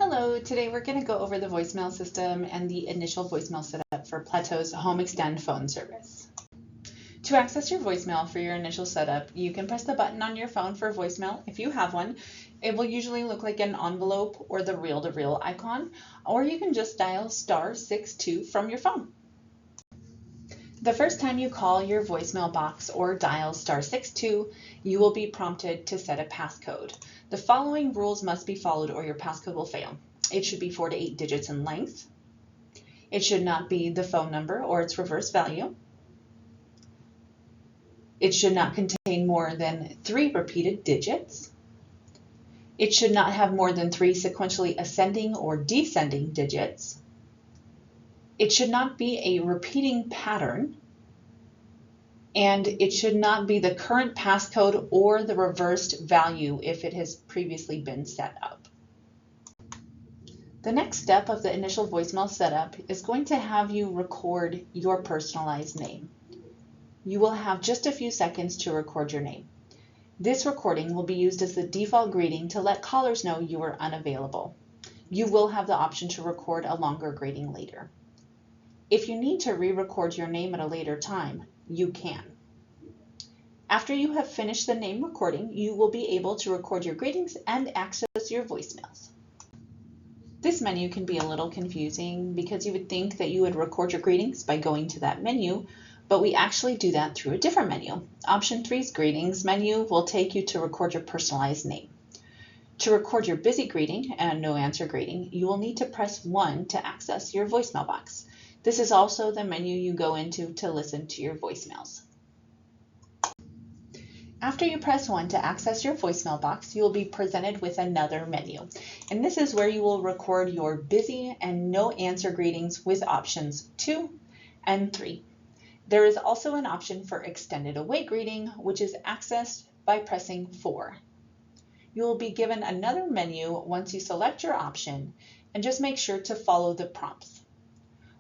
Hello, today we're going to go over the voicemail system and the initial voicemail setup for Plateau's HomeXtend phone service. To access your voicemail for your initial setup, you can press the button on your phone for voicemail if you have one. It will usually look like an envelope or the reel-to-reel icon, or you can just dial *62 from your phone. The first time you call your voicemail box or dial *62, you will be prompted to set a passcode. The following rules must be followed or your passcode will fail. It should be 4 to 8 digits in length. It should not be the phone number or its reverse value. It should not contain more than 3 repeated digits. It should not have more than 3 sequentially ascending or descending digits. It should not be a repeating pattern, and it should not be the current passcode or the reversed value if it has previously been set up. The next step of the initial voicemail setup is going to have you record your personalized name. You will have just a few seconds to record your name. This recording will be used as the default greeting to let callers know you are unavailable. You will have the option to record a longer greeting later. If you need to re-record your name at a later time, you can. After you have finished the name recording, you will be able to record your greetings and access your voicemails. This menu can be a little confusing because you would think that you would record your greetings by going to that menu, but we actually do that through a different menu. Option 3's Greetings menu will take you to record your personalized name. To record your busy greeting and no answer greeting, you will need to press 1 to access your voicemail box. This is also the menu you go into to listen to your voicemails. After you press 1 to access your voicemail box, you will be presented with another menu. And this is where you will record your busy and no answer greetings with options 2 and 3. There is also an option for extended away greeting, which is accessed by pressing 4. You will be given another menu once you select your option, and just make sure to follow the prompts.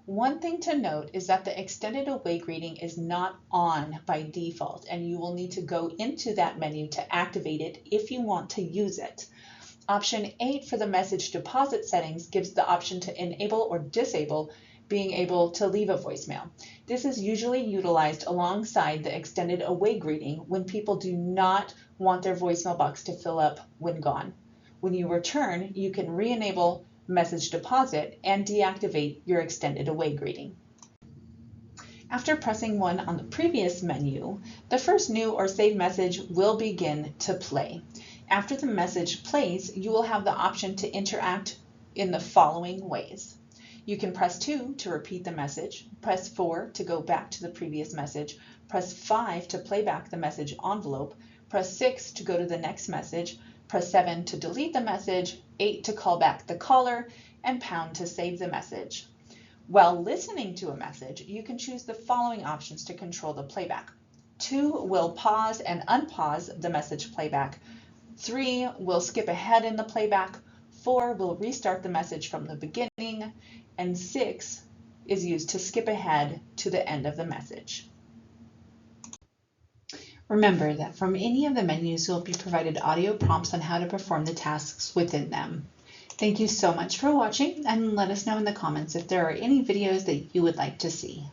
One thing to note is that the extended away greeting is not on by default, and you will need to go into that menu to activate it if you want to use it. Option 8 for the message deposit settings gives the option to enable or disable being able to leave a voicemail. This is usually utilized alongside the extended away greeting when people do not want their voicemail box to fill up when gone. When you return, you can re-enable message deposit and deactivate your extended away greeting. After pressing 1 on the previous menu, the first new or saved message will begin to play. After the message plays, you will have the option to interact in the following ways. You can press 2 to repeat the message, press 4 to go back to the previous message, press 5 to play back the message envelope, press 6 to go to the next message, press 7 to delete the message, 8 to call back the caller, and pound to save the message. While listening to a message, you can choose the following options to control the playback. 2 will pause and unpause the message playback. 3 will skip ahead in the playback. 4 will restart the message from the beginning. And 6 is used to skip ahead to the end of the message. Remember that from any of the menus, you'll be provided audio prompts on how to perform the tasks within them. Thank you so much for watching, and let us know in the comments if there are any videos that you would like to see.